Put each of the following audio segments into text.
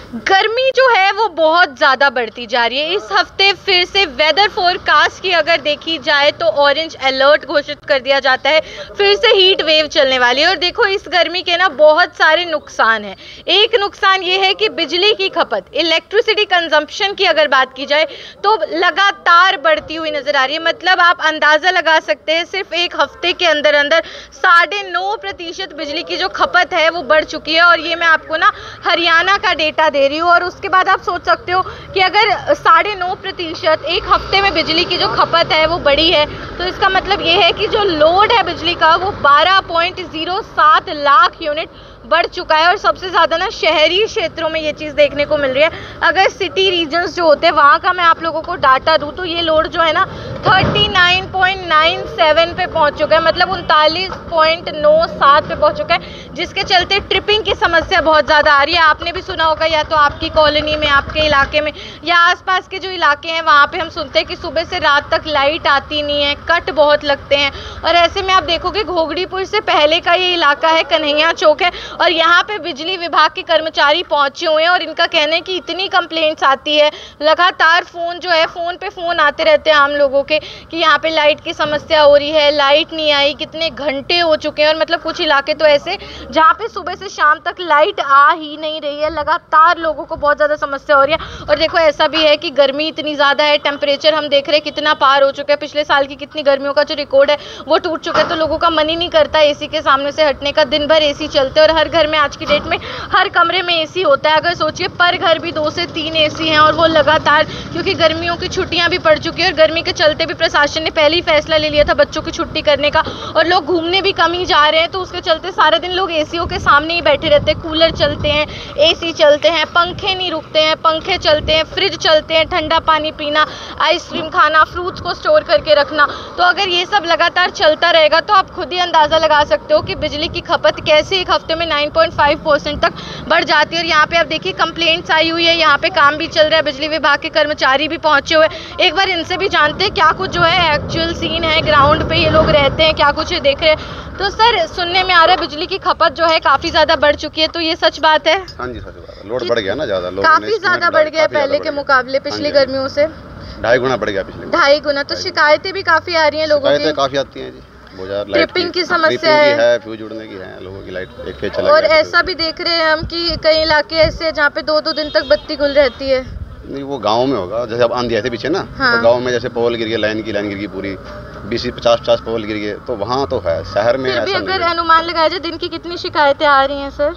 गर्मी जो है वो बहुत ज़्यादा बढ़ती जा रही है। इस हफ्ते फिर से वेदर फोरकास्ट की अगर देखी जाए तो ऑरेंज अलर्ट घोषित कर दिया जाता है, फिर से हीट वेव चलने वाली है। और देखो इस गर्मी के ना बहुत सारे नुकसान हैं। एक नुकसान ये है कि बिजली की खपत, इलेक्ट्रिसिटी कंजम्पशन की अगर बात की जाए तो लगातार बढ़ती हुई नजर आ रही है। मतलब आप अंदाज़ा लगा सकते हैं सिर्फ एक हफ्ते के अंदर अंदर 9.5% बिजली की जो खपत है वो बढ़ चुकी है। और ये मैं आपको ना हरियाणा का डेटा दे रही हूँ। और उसके बाद आप सोच सकते हो कि अगर 9.5% एक हफ्ते में बिजली की जो खपत है वो बढ़ी है तो इसका मतलब ये है कि जो लोड है बिजली का वो 12.07 लाख यूनिट बढ़ चुका है। और सबसे ज़्यादा ना शहरी क्षेत्रों में ये चीज़ देखने को मिल रही है। अगर सिटी रीजन्स जो होते हैं वहाँ का मैं आप लोगों को डाटा दूँ तो ये लोड जो है ना 39.97 पे पहुँच चुका है, मतलब 39.97 पे पहुँच चुका है, जिसके चलते ट्रिपिंग की समस्या बहुत ज़्यादा आ रही है। आपने भी सुना होगा या तो आपकी कॉलोनी में, आपके इलाके में या आसपास के जो इलाके हैं वहाँ पे हम सुनते हैं कि सुबह से रात तक लाइट आती नहीं है, कट बहुत लगते हैं। और ऐसे में आप देखोगे घोगड़ीपुर से पहले का ये इलाका है, कन्हैया चौक है, और यहाँ पे बिजली विभाग के कर्मचारी पहुंचे हुए हैं। और इनका कहना है कि इतनी कंप्लेंट्स आती है, लगातार फ़ोन जो है फ़ोन पे फ़ोन आते रहते हैं आम लोगों के कि यहाँ पे लाइट की समस्या हो रही है, लाइट नहीं आई, कितने घंटे हो चुके हैं। और मतलब कुछ इलाके तो ऐसे जहाँ पे सुबह से शाम तक लाइट आ ही नहीं रही है, लगातार लोगों को बहुत ज़्यादा समस्या हो रही है। और देखो ऐसा भी है कि गर्मी इतनी ज़्यादा है, टेम्परेचर हम देख रहे हैं कितना पार हो चुका है। पिछले साल की कितनी गर्मियों का जो रिकॉर्ड है वो टूट चुका है। तो लोगों का मन ही नहीं करता एसी के सामने से हटने का। दिन भर एसी चलते हैं और हर घर में आज की डेट में हर कमरे में एसी होता है। अगर सोचिए पर घर भी 2 से 3 एसी हैं और वो लगातार, क्योंकि गर्मियों की छुट्टियां भी पड़ चुकी है और गर्मी के चलते भी प्रशासन ने पहले ही फैसला ले लिया था बच्चों की छुट्टी करने का, और लोग घूमने भी कम ही जा रहे हैं। तो उसके चलते सारा दिन लोग एसीओ के सामने ही बैठे रहते हैं। कूलर चलते हैं, एसी चलते हैं, पंखे नहीं रुकते हैं, पंखे चलते हैं, फ्रिज चलते हैं, ठंडा पानी पीना, आइसक्रीम खाना, फ्रूट्स को स्टोर करके रखना। तो अगर ये सब लगातार चलता रहेगा तो आप खुद ही अंदाज़ा लगा सकते हो कि बिजली की खपत कैसे एक हफ्ते में 9.5% तक बढ़ जाती है। और यहाँ पे आप देखिए कंप्लेंट्स आई हुई है, यहाँ पे काम भी चल रहा है, बिजली विभाग के कर्मचारी भी पहुंचे हुए। एक बार इनसे भी जानते हैं क्या कुछ जो है एक्चुअल सीन है, ग्राउंड पे ये लोग रहते हैं, क्या कुछ देख रहे हैं। तो सर सुनने में आ रहा है बिजली की खपत जो है काफ़ी ज़्यादा बढ़ चुकी है, तो ये सच बात है? हाँ जी सच बात है। लोड बढ़ गया ना ज़्यादा, काफ़ी ज़्यादा बढ़ गया पहले के मुकाबले, पिछली गर्मियों से 2.5 गुना बढ़ गया पिछले, 2.5 गुना। तो शिकायतें भी काफ़ी आ रही हैं लोगों की, काफ़ी आती हैं जी। ट्रिपिंग की समस्या है, फ्यूज उड़ने की है, लोगों की लाइट एक फेज चला और गया। ऐसा भी देख रहे हैं हम कि कई इलाके ऐसे हैं जहाँ पे 2-2 दिन तक बत्ती गुल रहती है। नहीं वो गांव में होगा, जैसे अब आंधी आई थी पीछे ना, हाँ। तो गांव में जैसे पोल गिर गया, लाइन गिर गई पूरी, 20-50 पोल गिर गए, तो वहाँ तो है। शहर में ऐसा नहीं। अगर अनुमान लगाया जाए दिन की कितनी शिकायतें आ रही हैं सर?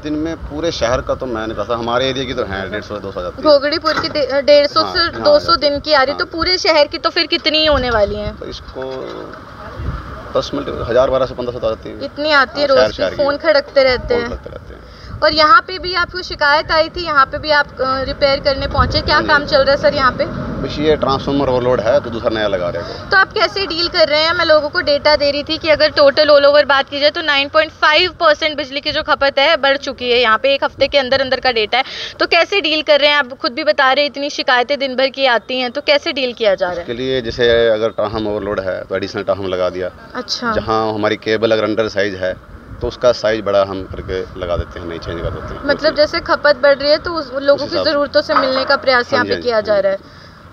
दिन में पूरे शहर का तो मैं नहीं पता, हमारे एरिया की तो है 150 से 200 जाती है। घोगड़ीपुर की 150 से 200 दिन की आ रही, तो पूरे शहर की तो फिर कितनी ही होने वाली है? तो इसको 10 मिनट 1000, 1200, 1500 आती है, इतनी आती है रोज की। फोन खड़कते रहते हैं। और यहाँ पे भी आपको शिकायत आई थी, यहाँ पे भी आप रिपेयर करने पहुँचे, क्या काम चल रहा है सर यहाँ पे? बस ये ट्रांसफार्मर ओवरलोड है तो दूसरा नया लगा रहे हैं। तो आप कैसे डील कर रहे हैं? मैं लोगों को डेटा दे रही थी कि अगर टोटल ऑल ओवर बात की जाए तो 9.5% बिजली की जो खपत है बढ़ चुकी है। यहाँ पे एक हफ्ते के अंदर अंदर का डेटा है। तो कैसे डील कर रहे हैं? आप खुद भी बता रहे हैं इतनी शिकायतें दिन भर की आती हैं, तो कैसे डील किया जा रहा है? इसके लिए जैसे अगर ट्रांसफार्मर ओवरलोड है तो एडिशनल ट्रांसफार्मर लगा दिया। अच्छा। जहाँ हमारी केबल अगर अंडर साइज है तो उसका साइज बड़ा हम करके लगा देते हैं, नहीं चेंज कर देते हैं। मतलब जैसे खपत बढ़ रही है तो उस लोगों की ज़रूरतों से मिलने का प्रयास यहाँ पे किया जा रहा है।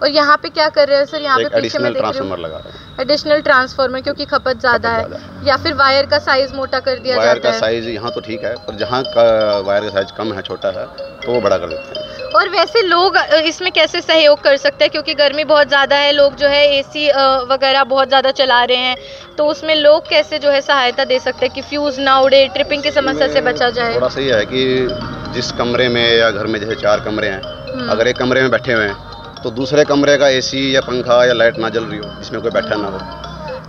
और यहाँ पे क्या कर रहे हैं सर? यहाँ पे पीछे में ट्रांसफार्मर लगा रहे हैं, एडिशनल ट्रांसफार्मर, क्योंकि खपत ज़्यादा है, या फिर वायर का साइज मोटा कर दिया जाता है? वायर का साइज यहाँ तो ठीक है, पर जहाँ का वायर का साइज कम है, छोटा है, तो वो बड़ा कर देते हैं। और वैसे लोग इसमें कैसे सहयोग कर सकते हैं, क्योंकि गर्मी बहुत ज़्यादा है, लोग जो है एसी वगैरह बहुत ज़्यादा चला रहे हैं, तो उसमें लोग कैसे जो है सहायता दे सकते हैं कि फ्यूज़ ना उड़े, ट्रिपिंग की समस्या से बचा जाए? थोड़ा सही है कि जिस कमरे में या घर में जैसे 4 कमरे हैं, अगर एक कमरे में बैठे हुए हैं तो दूसरे कमरे का एसी या पंखा या लाइट ना जल रही हो, जिसमें कोई बैठा ना हो,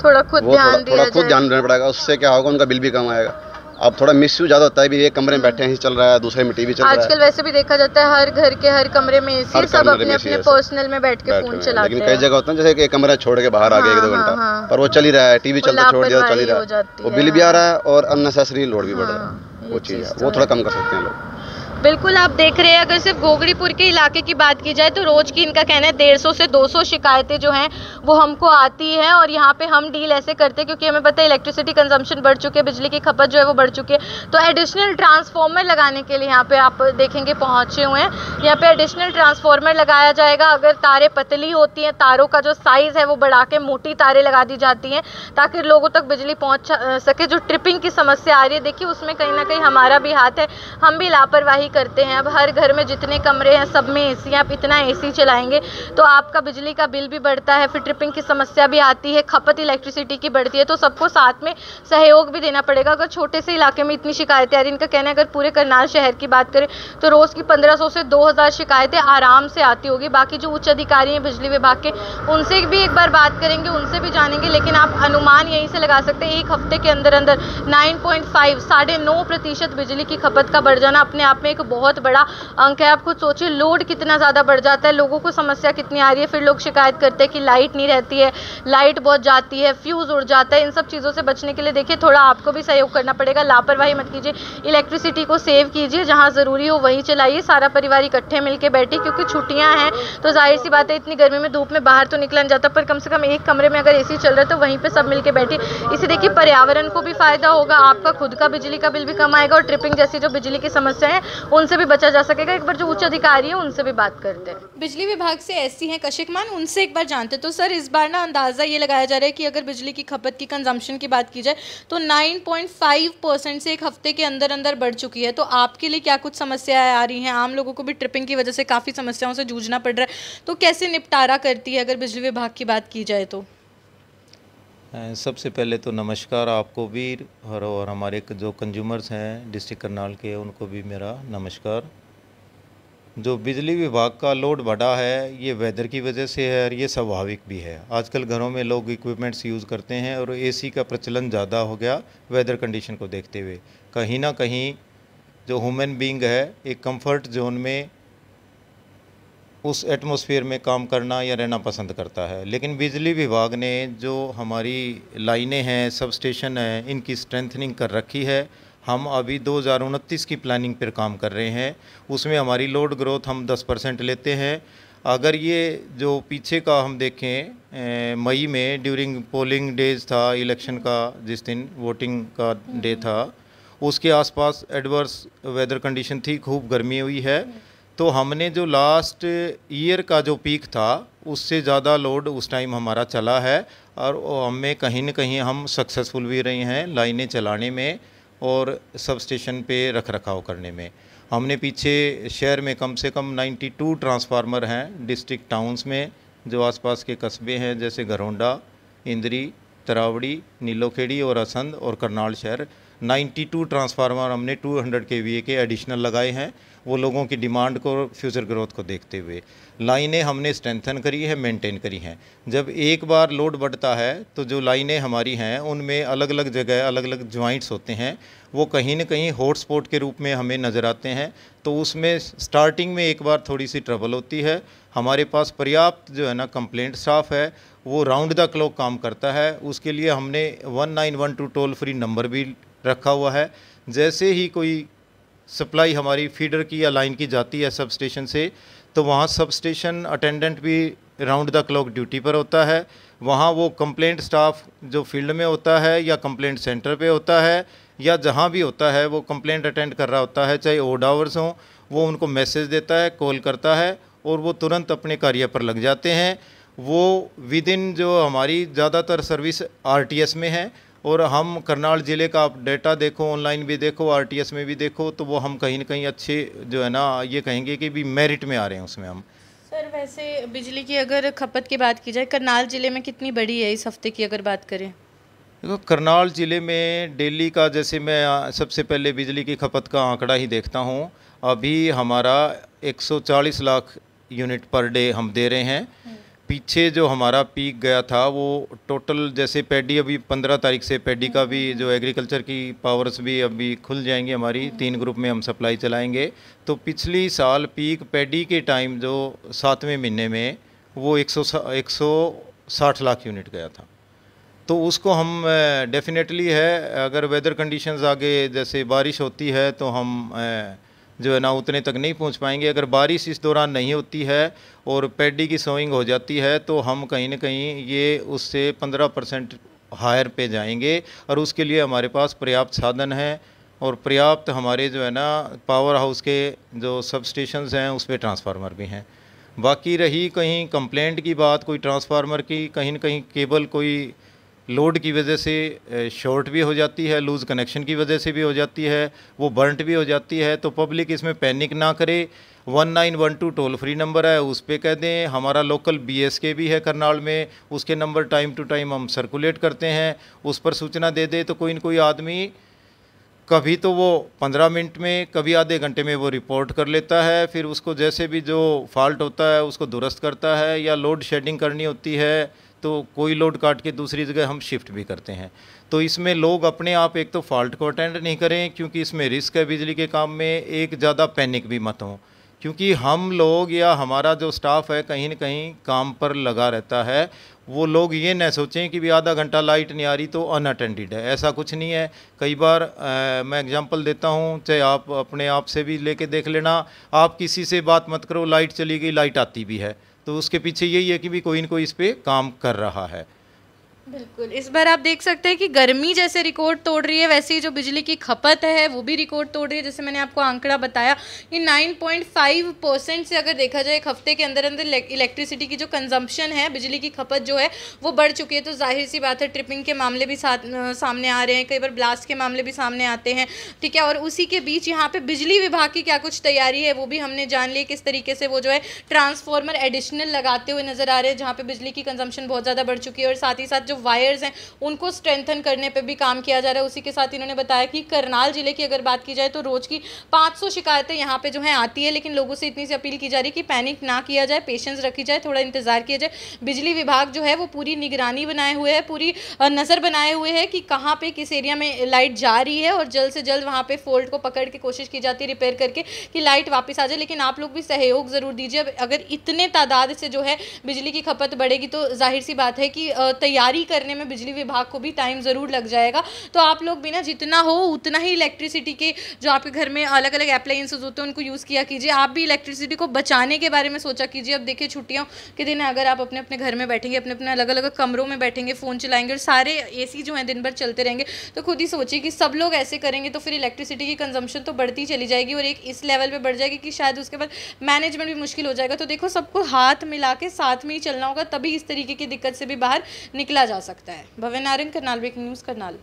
थोड़ा खुद ध्यान देना पड़ेगा। उससे क्या होगा, उनका बिल भी कम आएगा। अब थोड़ा मिसयूज ज़्यादा होता है, भी एक कमरे में बैठे हैं चल रहा है, दूसरे में टीवी चल रहा है। आजकल वैसे भी देखा जाता है हर घर के हर कमरे में एसी, सब अपने अपने पर्सनल में बैठ के फोन चलाते हैं। लेकिन कई जगह होता है जैसे एक कमरा छोड़ के बाहर आ गया 1-2 घंटा, पर वो चल ही रहा है, टीवी चलता छोड़ दिया चल ही रहा है, वो बिल भी आ रहा है और अननेसेसरी लोड भी बढ़ रहा है। वो चीज़ है, वो थोड़ा कम कर सकते हैं लोग। बिल्कुल, आप देख रहे हैं, अगर सिर्फ घोगड़ीपुर के इलाके की बात की जाए तो रोज़ की इनका कहना है 150 से 200 शिकायतें जो हैं वो हमको आती हैं, और यहाँ पे हम डील ऐसे करते हैं क्योंकि हमें पता है इलेक्ट्रिसिटी कंजम्पशन बढ़ चुकी है, बिजली की खपत जो है वो बढ़ चुकी है। तो एडिशनल ट्रांसफार्मर लगाने के लिए यहाँ पे आप देखेंगे पहुँचे हुए हैं। यहाँ पे एडिशनल ट्रांसफार्मर लगाया जाएगा। अगर तारें पतली होती हैं, तारों का जो साइज़ है वो बढ़ा के मोटी तारें लगा दी जाती हैं ताकि लोगों तक बिजली पहुँच सके। जो ट्रिपिंग की समस्या आ रही है, देखिए उसमें कहीं ना कहीं हमारा भी हाथ है, हम भी लापरवाही करते हैं। अब हर घर में जितने कमरे हैं सब में एसी, आप इतना एसी चलाएंगे तो आपका बिजली का बिल भी बढ़ता है, फिर ट्रिपिंग की समस्या भी आती है, खपत इलेक्ट्रिसिटी की बढ़ती है। तो सबको साथ में सहयोग भी देना पड़ेगा। अगर छोटे से इलाके में इतनी शिकायतें आ रही, इनका कहना है अगर पूरे करनाल शहर की बात करें तो रोज़ की 1500 से 2000 शिकायतें आराम से आती होगी। बाकी जो उच्च अधिकारी हैं बिजली विभाग के, उनसे भी एक बार बात करेंगे, उनसे भी जानेंगे, लेकिन आप अनुमान यहीं से लगा सकते हैं एक हफ्ते के अंदर अंदर 9.5 9.5% बिजली की खपत का बढ़ जाना अपने आप में एक बहुत बड़ा अंक है। आप खुद सोचिए लोड कितना ज़्यादा बढ़ जाता है, लोगों को समस्या कितनी आ रही है। फिर लोग शिकायत करते हैं कि लाइट नहीं रहती है, लाइट बहुत जाती है, फ्यूज़ उड़ जाता है। इन सब चीज़ों से बचने के लिए देखिए थोड़ा आपको भी सहयोग करना पड़ेगा, लापरवाही मत कीजिए, इलेक्ट्रिसिटी को सेव कीजिए, जहाँ ज़रूरी हो वहीं चलाइए, सारा परिवार इकट्ठे मिलकर बैठिए, क्योंकि छुट्टियाँ हैं तो जाहिर सी बात है इतनी गर्मी में धूप में बाहर तो निकला नहीं जाता, पर कम से कम एक कमरे में अगर एसी चल रहा है तो वहीं पर सब मिलकर बैठिए। इससे देखिए पर्यावरण को भी फ़ायदा होगा, आपका खुद का बिजली का बिल भी कम आएगा, और ट्रिपिंग जैसी जो बिजली की समस्या है उनसे भी बचा जा सकेगा। एक बार जो उच्च अधिकारी है उनसे भी बात करते हैं। बिजली विभाग से ऐसी हैं कशिक मान, उनसे एक बार जानते। तो सर इस बार ना अंदाज़ा ये लगाया जा रहा है कि अगर बिजली की खपत की कंजम्पशन की बात की जाए तो 9.5% से एक हफ्ते के अंदर अंदर बढ़ चुकी है। तो आपके लिए क्या कुछ समस्याएं आ रही हैं? आम लोगों को भी ट्रिपिंग की वजह से काफ़ी समस्याओं से जूझना पड़ रहा है, तो कैसे निपटारा करती है अगर बिजली विभाग की बात की जाए तो? सबसे पहले तो नमस्कार आपको भी, और हमारे जो कंज्यूमर्स हैं डिस्ट्रिक्ट करनाल के, उनको भी मेरा नमस्कार। जो बिजली विभाग का लोड बढ़ा है ये वेदर की वजह से है, और ये स्वाभाविक भी है। आजकल घरों में लोग इक्विपमेंट्स यूज़ करते हैं और एसी का प्रचलन ज़्यादा हो गया वेदर कंडीशन को देखते हुए। कहीं ना कहीं जो ह्यूमन बीइंग है एक कंफर्ट जोन में, उस एटमॉस्फेयर में काम करना या रहना पसंद करता है। लेकिन बिजली विभाग ने जो हमारी लाइनें हैं, सब स्टेशन हैं, इनकी स्ट्रेंथनिंग कर रखी है। हम अभी 2029 की प्लानिंग पर काम कर रहे हैं, उसमें हमारी लोड ग्रोथ हम 10% लेते हैं। अगर ये जो पीछे का हम देखें, मई में ड्यूरिंग पोलिंग डेज था, इलेक्शन का जिस दिन वोटिंग का डे था, उसके आसपास एडवर्स वेदर कंडीशन थी, खूब गर्मी हुई है। तो हमने जो लास्ट ईयर का जो पीक था उससे ज़्यादा लोड उस टाइम हमारा चला है, और हमें कहीं न कहीं हम सक्सेसफुल भी रहे हैं लाइनें चलाने में और सब स्टेशन पे रख रखाव करने में। हमने पीछे शहर में कम से कम 92 ट्रांसफार्मर हैं डिस्ट्रिक्ट टाउन्स में, जो आसपास के कस्बे हैं जैसे घरौंडा, इंद्री, तरावड़ी, नीलोखेड़ी और असंध और करनाल शहर। 92 ट्रांसफार्मर हमने 200 kVA के एडिशनल लगाए हैं, वो लोगों की डिमांड को, फ्यूचर ग्रोथ को देखते हुए। लाइनें हमने स्ट्रेंथन करी है, मेंटेन करी हैं। जब एक बार लोड बढ़ता है तो जो लाइनें हमारी हैं उनमें अलग अलग जगह अलग अलग ज्वाइंट्स होते हैं, वो कहीं न कहीं हॉटस्पॉट के रूप में हमें नज़र आते हैं। तो उसमें स्टार्टिंग में एक बार थोड़ी सी ट्रबल होती है। हमारे पास पर्याप्त जो है ना कंप्लेंट स्टाफ है, वो राउंड द क्लॉक काम करता है। उसके लिए हमने 1912 टोल फ्री नंबर भी रखा हुआ है। जैसे ही कोई सप्लाई हमारी फीडर की या लाइन की जाती है सब स्टेशन से, तो वहाँ सब स्टेशन अटेंडेंट भी राउंड द क्लॉक ड्यूटी पर होता है। वहाँ वो कंप्लेंट स्टाफ जो फील्ड में होता है या कंप्लेंट सेंटर पे होता है या जहाँ भी होता है, वो कंप्लेंट अटेंड कर रहा होता है, चाहे ओड आवर्स हों, वो उनको मैसेज देता है, कॉल करता है, और वो तुरंत अपने कार्य पर लग जाते हैं। वो विद इन जो हमारी ज़्यादातर सर्विस RTS में है, और हम करनाल ज़िले का आप डेटा देखो, ऑनलाइन भी देखो, RTS में भी देखो, तो वो हम कहीं ना कहीं अच्छे जो है ना ये कहेंगे कि भी मेरिट में आ रहे हैं उसमें हम। सर वैसे बिजली की अगर खपत की बात की जाए करनाल ज़िले में कितनी बड़ी है इस हफ्ते की अगर बात करें? देखो करनाल ज़िले में डेली का, जैसे मैं सबसे पहले बिजली की खपत का आंकड़ा ही देखता हूँ, अभी हमारा 140 लाख यूनिट पर डे हम दे रहे हैं। पीछे जो हमारा पीक गया था वो टोटल, जैसे पैडी अभी 15 तारीख से पैडी का भी जो एग्रीकल्चर की पावर्स भी अभी खुल जाएंगी हमारी, 3 ग्रुप में हम सप्लाई चलाएंगे। तो पिछली साल पीक पैडी के टाइम जो 7वें महीने में वो 160 लाख यूनिट गया था। तो उसको हम डेफिनेटली है, अगर वेदर कंडीशंस आगे जैसे बारिश होती है तो हम जो है ना उतने तक नहीं पहुंच पाएंगे। अगर बारिश इस दौरान नहीं होती है और पैडी की सोइंग हो जाती है तो हम कहीं ना कहीं ये उससे 15% हायर पे जाएंगे, और उसके लिए हमारे पास पर्याप्त साधन है और पर्याप्त हमारे जो है ना पावर हाउस के जो सब स्टेशंस हैं उस पर ट्रांसफार्मर भी हैं। बाकी रही कहीं कंप्लेंट की बात कोई ट्रांसफार्मर की, कहीं न कहीं केबल कोई लोड की वजह से शॉर्ट भी हो जाती है, लूज़ कनेक्शन की वजह से भी हो जाती है, वो बर्नट भी हो जाती है, तो पब्लिक इसमें पैनिक ना करे। 1912 टोल फ्री नंबर है, उस पर कह दें। हमारा लोकल BSK भी है करनाल में, उसके नंबर टाइम टू टाइम हम सर्कुलेट करते हैं, उस पर सूचना दे दे तो कोई न कोई आदमी कभी तो वो 15 मिनट में, कभी आधे घंटे में वो रिपोर्ट कर लेता है। फिर उसको जैसे भी जो फॉल्ट होता है उसको दुरुस्त करता है, या लोड शेडिंग करनी होती है तो कोई लोड काट के दूसरी जगह हम शिफ्ट भी करते हैं। तो इसमें लोग अपने आप एक तो फॉल्ट को अटेंड नहीं करें, क्योंकि इसमें रिस्क है बिजली के काम में। एक ज़्यादा पैनिक भी मत हो, क्योंकि हम लोग या हमारा जो स्टाफ है कहीं न कहीं काम पर लगा रहता है। वो लोग ये न सोचें कि भी आधा घंटा लाइट नहीं आ रही तो अनअटेंडेड है, ऐसा कुछ नहीं है। कई बार मैं एग्जांपल देता हूँ, चाहे आप अपने आप से भी लेके देख लेना। आप किसी से बात मत करो, लाइट चली गई, लाइट आती भी है, तो उसके पीछे यही है कि भी कोई न कोई इस पर काम कर रहा है। बिल्कुल, इस बार आप देख सकते हैं कि गर्मी जैसे रिकॉर्ड तोड़ रही है, वैसे ही जो बिजली की खपत है वो भी रिकॉर्ड तोड़ रही है। जैसे मैंने आपको आंकड़ा बताया कि 9.5% से अगर देखा जाए एक हफ्ते के अंदर अंदर इलेक्ट्रिसिटी की जो कंजम्पशन है, बिजली की खपत जो है वो बढ़ चुकी है। तो जाहिर सी बात है ट्रिपिंग के मामले भी सामने आ रहे हैं, कई बार ब्लास्ट के मामले भी सामने आते हैं, ठीक है। और उसी के बीच यहाँ पे बिजली विभाग की क्या कुछ तैयारी है वो भी हमने जान ली, किस तरीके से वो जो है ट्रांसफार्मर एडिशनल लगाते हुए नजर आ रहे हैं, जहाँ पे बिजली की कंजम्पशन बहुत ज़्यादा बढ़ चुकी है। और साथ ही साथ जो वायर्स हैं उनको स्ट्रेंथन करने पे भी काम किया जा रहा है। उसी के साथ इन्होंने बताया कि करनाल जिले की अगर बात की जाए तो रोज की 500 शिकायतें यहाँ पे जो है आती है, लेकिन लोगों से इतनी सी अपील की जा रही है कि पैनिक ना किया जाए, पेशेंस रखी जाए, थोड़ा इंतजार किया जाए। बिजली विभाग जो है वो पूरी निगरानी बनाए हुए है, पूरी नज़र बनाए हुए है कि कहाँ पे किस एरिया में लाइट जा रही है, और जल्द से जल्द वहाँ पे फॉल्ट को पकड़ के कोशिश की जाती है रिपेयर करके कि लाइट वापस आ जाए। लेकिन आप लोग भी सहयोग ज़रूर दीजिए। अगर इतने तादाद से जो है बिजली की खपत बढ़ेगी तो जाहिर सी बात है कि तैयारी करने में बिजली विभाग को भी टाइम ज़रूर लग जाएगा। तो आप लोग भी ना जितना हो उतना ही इलेक्ट्रिसिटी के जो आपके घर में अलग अलग अप्लायंसेस होते हैं उनको यूज़ किया कीजिए। आप भी इलेक्ट्रिसिटी को बचाने के बारे में सोचा कीजिए। अब देखिए छुट्टियों के दिन अगर आप अपने अपने घर में बैठेंगे, अपने अपने अलग अलग कमरों में बैठेंगे, फ़ोन चलाएंगे और सारे AC जो हैं दिन भर चलते रहेंगे, तो खुद ही सोचिए कि सब लोग ऐसे करेंगे तो फिर इलेक्ट्रिसिटी की कंजम्पशन तो बढ़ती चली जाएगी और एक इस लेवल पर बढ़ जाएगी कि शायद उसके बाद मैनेजमेंट भी मुश्किल हो जाएगा। तो देखो सबको हाथ मिला के साथ में ही चलना होगा, तभी इस तरीके की दिक्कत से भी बाहर निकला जा सकता है। भव्य नारंग, करनाल ब्रेकिंग न्यूज़, करनाल।